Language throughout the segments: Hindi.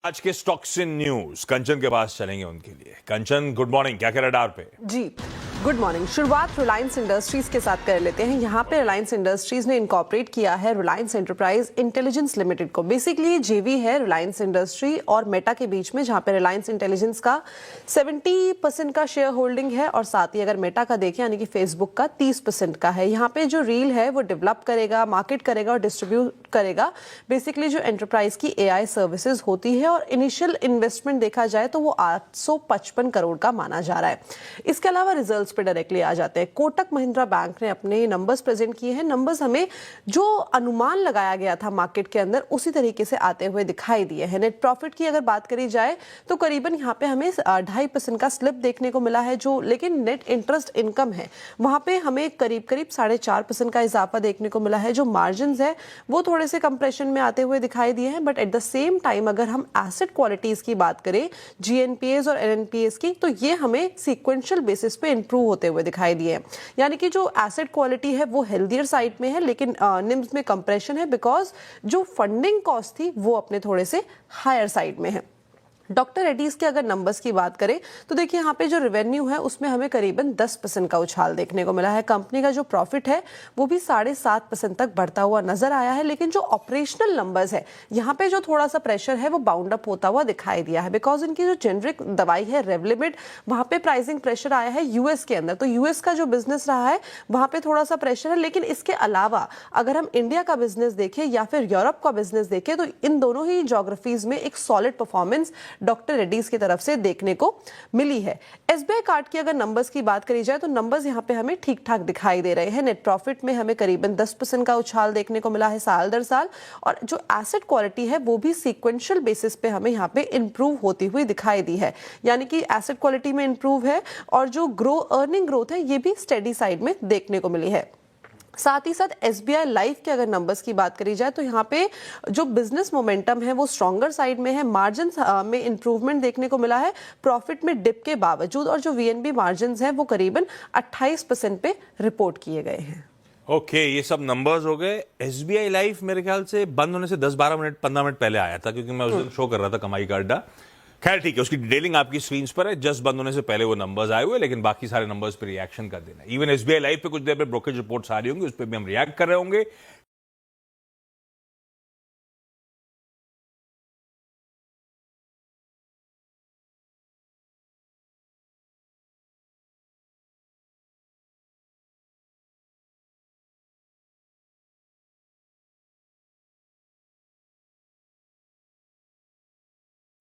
आज के स्टॉक्स इन न्यूज कंचन के पास चलेंगे उनके लिए। कंचन, गुड मॉर्निंग, क्या कह रडार पे? जी गुड मॉर्निंग। शुरुआत रिलायंस इंडस्ट्रीज के साथ कर लेते हैं। यहाँ पे रिलायंस इंडस्ट्रीज ने इनकॉर्पोरेट किया है रिलायंस एंटरप्राइज इंटेलिजेंस लिमिटेड को। बेसिकली जेवी है रिलायंस इंडस्ट्री और मेटा के बीच में, जहाँ पे रिलायंस इंटेलिजेंस का 70% का शेयर होल्डिंग है और साथ ही अगर मेटा का देखें यानी कि फेसबुक का 30% का है। यहाँ पे जो रील है वो डेवलप करेगा, मार्केट करेगा और डिस्ट्रीब्यूट करेगा बेसिकली जो एंटरप्राइज की एआई सर्विसेज होती है। और इनिशियल इन्वेस्टमेंट देखा जाए तो वो 855 करोड़ का माना जा रहा है। इसके अलावा रिजल्ट्स पे डायरेक्टली आ जाते हैं। कोटक महिंद्रा बैंक ने अपने नंबर्स प्रेजेंट किए हैं। नंबर्स हमें जो अनुमान लगाया गया था मार्केट के अंदर उसी तरीके से आते हुए दिखाई दिए हैं। नेट प्रॉफिट की अगर बात करी जाए तो करीबन यहाँ पे हमें 2.5% का स्लिप देखने को मिला है, जो लेकिन नेट इंटरेस्ट इनकम है वहां पे हमें करीब 4.5% का इजाफा देखने को मिला है। जो मार्जिन है वो थोड़े से कंप्रेशन में आते हुए दिखाई दिए हैं, but at the same time अगर हम एसेट क्वालिटीज की बात करें, जीएनपीएस और एनएनपीएस की, तो ये हमें सीक्वेंशियल बेसिस पे इंप्रूव होते हुए दिखाई दिए हैं। यानी कि जो एसेट क्वालिटी है वो हेल्दियर साइड में है, लेकिन निम्स में कंप्रेशन है बिकॉज जो फंडिंग कॉस्ट थी वो अपने थोड़े से हायर साइड में है। डॉक्टर रेड्डीज के अगर नंबर्स की बात करें तो देखिए यहाँ पे जो रेवेन्यू है उसमें हमें करीबन 10% का उछाल देखने को मिला है। कंपनी का जो प्रॉफिट है वो भी 7.5% तक बढ़ता हुआ नजर आया है, लेकिन जो ऑपरेशनल नंबर्स है यहाँ पे जो थोड़ा सा प्रेशर है वो बाउंड अप होता हुआ दिखाई दिया है बिकॉज इनकी जो जेनरिक दवाई है रेवलिमिड, वहां पे प्राइसिंग प्रेशर आया है यूएस के अंदर। तो यूएस का जो बिजनेस रहा है वहां पे थोड़ा सा प्रेशर है, लेकिन इसके अलावा अगर हम इंडिया का बिजनेस देखें या फिर यूरोप का बिजनेस देखें तो इन दोनों ही ज्योग्राफीज में एक सॉलिड परफॉर्मेंस डॉक्टर रेड्डीज की तरफ से देखने को मिली है। एसबीआई कार्ड की अगर नंबर्स की बात करी जाए तो नंबर्स यहां पे हमें ठीक ठाक दिखाई दे रहे हैं। नेट प्रॉफिट में हमें करीबन 10% का उछाल देखने को मिला है साल दर साल, और जो एसेट क्वालिटी है वो भी सीक्वेंशियल बेसिस पे हमें यहाँ पे इंप्रूव होती हुई दिखाई दी है। यानी कि एसेट क्वालिटी में इंप्रूव है और जो अर्निंग ग्रोथ है ये भी स्टेडी साइड में देखने को मिली है। साथ ही साथ एसबीआई लाइफ के अगर नंबर्स की बात करी जाए तो यहाँ पे जो बिजनेस मोमेंटम है वो स्ट्रॉन्गर साइड में है। मार्जिन में इंप्रूवमेंट देखने को मिला है प्रॉफिट में डिप के बावजूद, और जो वीएनबी मार्जिन है वो करीबन 28% पे रिपोर्ट किए गए हैं। ओके, ये सब नंबर्स हो गए। एसबीआई लाइफ मेरे ख्याल से बंद होने से 10-12 मिनट 15 मिनट पहले आया था, क्योंकि मैं उस दिन शो कर रहा था कमाई का अड्डा। खैर ठीक है, उसकी डिटेलिंग आपकी स्क्रीन पर है। जस्ट बंद होने से पहले वो नंबर्स आए हुए, लेकिन बाकी सारे नंबर्स पे रिएक्शन कर देना। इवन एसबीआई लाइव पे कुछ देर पे ब्रोकरेज रिपोर्ट्स आ रही होंगी, उस पर भी हम रिएक्ट कर रहे होंगे।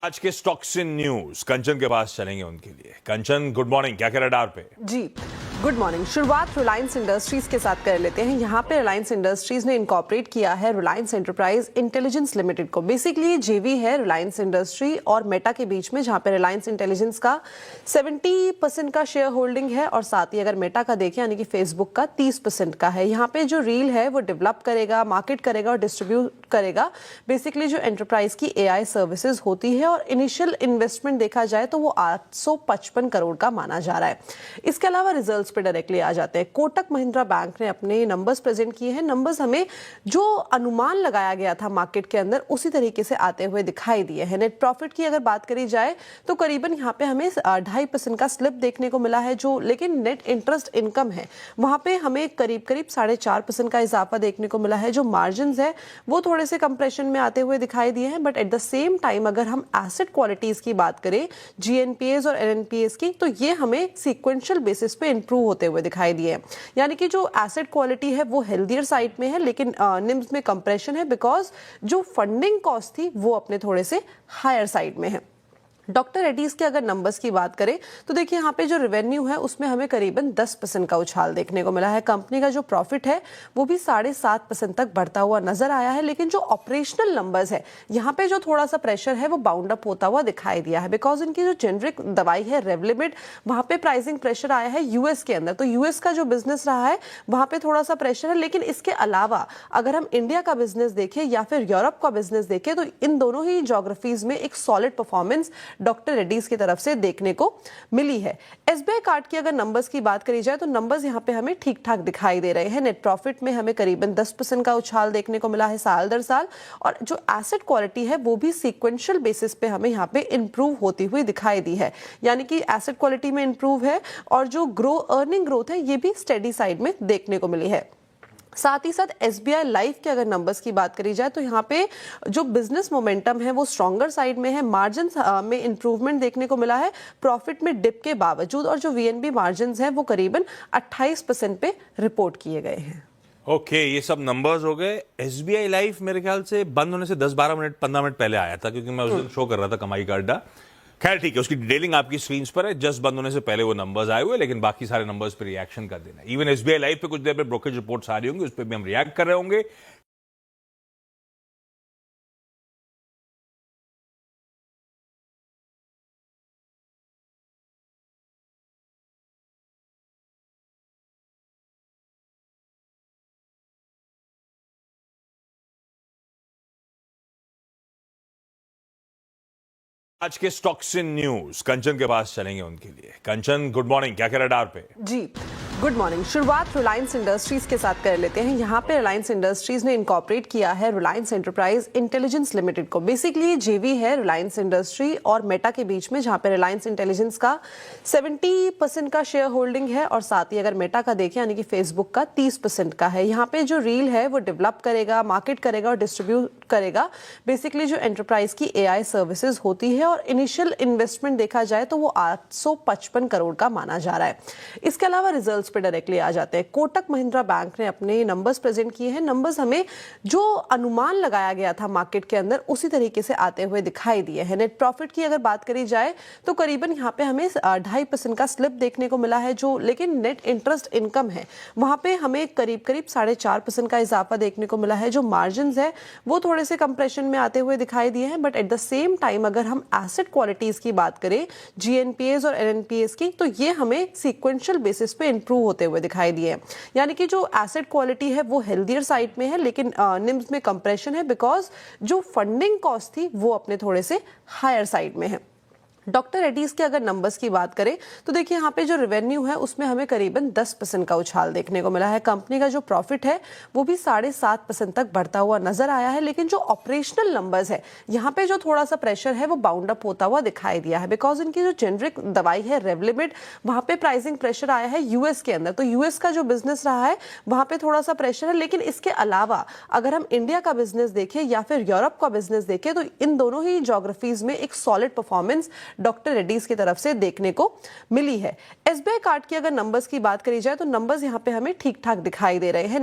आज के स्टॉक्स इन न्यूज कंचन के पास चलेंगे उनके लिए। कंचन, गुड मॉर्निंग, क्या कह रडार पे? जी गुड मॉर्निंग। शुरुआत रिलायंस इंडस्ट्रीज के साथ कर लेते हैं। यहाँ पे रिलायंस इंडस्ट्रीज ने इनकॉर्पोरेट किया है रिलायंस एंटरप्राइज इंटेलिजेंस लिमिटेड को। बेसिकली जेवी है रिलायंस इंडस्ट्री और मेटा के बीच में, जहाँ पे रिलायंस इंटेलिजेंस का 70% का शेयर होल्डिंग है और साथ ही अगर मेटा का देखें यानी कि फेसबुक का 30% का है। यहाँ पे जो रील है वो डेवलप करेगा, मार्केट करेगा और डिस्ट्रीब्यूट करेगा बेसिकली जो एंटरप्राइज की एआई सर्विसेज होती है। और इनिशियल इन्वेस्टमेंट देखा जाए तो वो 855 करोड़ का माना जा रहा है। इसके अलावा रिजल्ट्स पे डायरेक्टली आ जाते हैं। कोटक महिंद्रा बैंक ने अपने नंबर्स प्रेजेंट किए हैं। नंबर्स हमें जो अनुमान लगाया गया था मार्केट के अंदर उसी तरीके से आते हुए दिखाई दिए हैं। नेट प्रॉफिट की अगर बात करी जाए तो करीबन यहाँ पे हमें 2.5% का स्लिप देखने को मिला है, जो लेकिन नेट इंटरेस्ट इनकम है वहां पे हमें करीब 4.5% का इजाफा देखने को मिला है। जो मार्जिन है वो थोड़े से कंप्रेशन में आते हुए दिखाई दिए हैं, but at the same time अगर हम एसेट क्वालिटीज की बात करें, जीएनपीएस और एनएनपीएस की, तो ये हमें सीक्वेंशियल बेसिस पे इंप्रूव होते हुए दिखाई दिए हैं। यानी कि जो एसेट क्वालिटी है वो हेल्दियर साइड में है, लेकिन निम्स में कंप्रेशन है बिकॉज जो फंडिंग कॉस्ट थी वो अपने थोड़े से हायर साइड में है। डॉक्टर रेड्डीज के अगर नंबर्स की बात करें तो देखिए यहाँ पे जो रेवेन्यू है उसमें हमें करीबन 10% का उछाल देखने को मिला है। कंपनी का जो प्रॉफिट है वो भी 7.5% तक बढ़ता हुआ नजर आया है, लेकिन जो ऑपरेशनल नंबर्स है यहाँ पे जो थोड़ा सा प्रेशर है वो बाउंड अप होता हुआ दिखाई दिया है बिकॉज इनकी जो जेनरिक दवाई है रेवलिमिड, वहां पे प्राइसिंग प्रेशर आया है यूएस के अंदर। तो यूएस का जो बिजनेस रहा है वहां पे थोड़ा सा प्रेशर है, लेकिन इसके अलावा अगर हम इंडिया का बिजनेस देखें या फिर यूरोप का बिजनेस देखें तो इन दोनों ही ज्योग्राफीज में एक सॉलिड परफॉर्मेंस डॉक्टर रेड्डीज की तरफ से देखने को मिली है। एसबीआई कार्ड की अगर नंबर्स की बात करी जाए तो नंबर्स यहाँ पे हमें ठीक ठाक दिखाई दे रहे हैं। नेट प्रॉफिट में हमें करीबन 10% का उछाल देखने को मिला है साल दर साल, और जो एसेट क्वालिटी है वो भी सीक्वेंशियल बेसिस पे हमें यहाँ पे इंप्रूव होती हुई दिखाई दी है, यानी कि एसेट क्वालिटी में इंप्रूव है और जो अर्निंग ग्रोथ है ये भी स्टेडी साइड में देखने को मिली है। साथ ही साथ एसबीआई लाइफ के अगर नंबर्स की बात करी जाए तो यहाँ पे जो बिजनेस मोमेंटम है वो स्ट्रॉन्गर साइड में है। मार्जिन में इंप्रूवमेंट देखने को मिला है प्रॉफिट में डिप के बावजूद, और जो वीएनबी मार्जिन है वो करीबन 28% पे रिपोर्ट किए गए हैं। ओके, ये सब नंबर्स हो गए। एसबीआई लाइफ मेरे ख्याल से बंद होने से 10-12 मिनट 15 मिनट पहले आया था, क्योंकि मैं उस दिन शो कर रहा था कमाई का अड्डा। खैर ठीक है, उसकी डिटेलिंग आपकी स्क्रीन पर है। जस्ट बंद होने से पहले वो नंबर्स आए हुए, लेकिन बाकी सारे नंबर्स पे रिएक्शन कर देना। इवन एसबीआई लाइव पे कुछ देर पे ब्रोकरेज रिपोर्ट्स आ रही होंगी, उस पर भी हम रिएक्ट कर रहे होंगे। आज के स्टॉक्स इन न्यूज कंचन के पास चलेंगे उनके लिए। कंचन, गुड मॉर्निंग, क्या कह रडार पे? जी गुड मॉर्निंग। शुरुआत रिलायंस इंडस्ट्रीज के साथ कर लेते हैं। यहाँ पे रिलायंस इंडस्ट्रीज ने इनकॉर्पोरेट किया है रिलायंस एंटरप्राइज इंटेलिजेंस लिमिटेड को। बेसिकली जेवी है रिलायंस इंडस्ट्री और मेटा के बीच में, जहाँ पे रिलायंस इंटेलिजेंस का 70% का शेयर होल्डिंग है और साथ ही अगर मेटा का देखें यानी कि फेसबुक का 30% का है। यहाँ पे जो रील है वो डेवलप करेगा, मार्केट करेगा और डिस्ट्रीब्यूट करेगा बेसिकली जो एंटरप्राइज की एआई सर्विसेज होती है, और इनिशियल इन्वेस्टमेंट देखा जाए तो वो 855 करोड़ का माना जा रहा है। इसके अलावा रिजल्ट्स पे डायरेक्टली आ जाते हैं। कोटक महिंद्रा बैंक ने अपने नंबर्स प्रेजेंट किए हैं। नंबर्स हमें जो अनुमान लगाया गया था मार्केट के अंदर उसी तरीके से आते हुए दिखाई दिए हैं। नेट प्रॉफिट की अगर बात करी जाए तो करीबन यहाँ पे हमें 2.5% का स्लिप देखने को मिला है, जो लेकिन नेट इंटरेस्ट इनकम है वहां पे हमें करीब 4.5% का इजाफा देखने को मिला है। जो मार्जिन है वो थोड़े से कंप्रेशन में आते हुए दिखाई दिए हैं, but at the same time अगर हम एसेट क्वालिटीज की बात करें, जीएनपीएस और एनएनपीएस की, तो ये हमें सीक्वेंशियल बेसिस पे इंप्रूव होते हुए दिखाई दिए। यानी कि जो एसेट क्वालिटी है वो हेल्दियर साइड में है, लेकिन निम्स में कंप्रेशन है बिकॉज जो फंडिंग कॉस्ट थी वो अपने थोड़े से हायर साइड में है। डॉक्टर रेड्डीज के अगर नंबर्स की बात करें तो देखिए यहाँ पे जो रेवेन्यू है उसमें हमें करीबन 10% का उछाल देखने को मिला है। कंपनी का जो प्रॉफिट है वो भी 7.5% तक बढ़ता हुआ नजर आया है, लेकिन जो ऑपरेशनल नंबर्स है यहाँ पे जो थोड़ा सा प्रेशर है वो बाउंड अप होता हुआ दिखाई दिया है, बिकॉज इनकी जो जेनरिक दवाई है रेवलिमिड, वहां पे प्राइसिंग प्रेशर आया है यूएस के अंदर। तो यूएस का जो बिजनेस रहा है वहां पे थोड़ा सा प्रेशर है, लेकिन इसके अलावा अगर हम इंडिया का बिजनेस देखें या फिर यूरोप का बिजनेस देखें तो इन दोनों ही ज्योग्राफीज में एक सॉलिड परफॉर्मेंस डॉक्टर रेड्डीज की तरफ से देखने को मिली है। एसबीआई कार्ड की अगर नंबर्स की बात करी जाए तो नंबर्स यहाँ पे हमें ठीक ठाक दिखाई दे रहे हैं।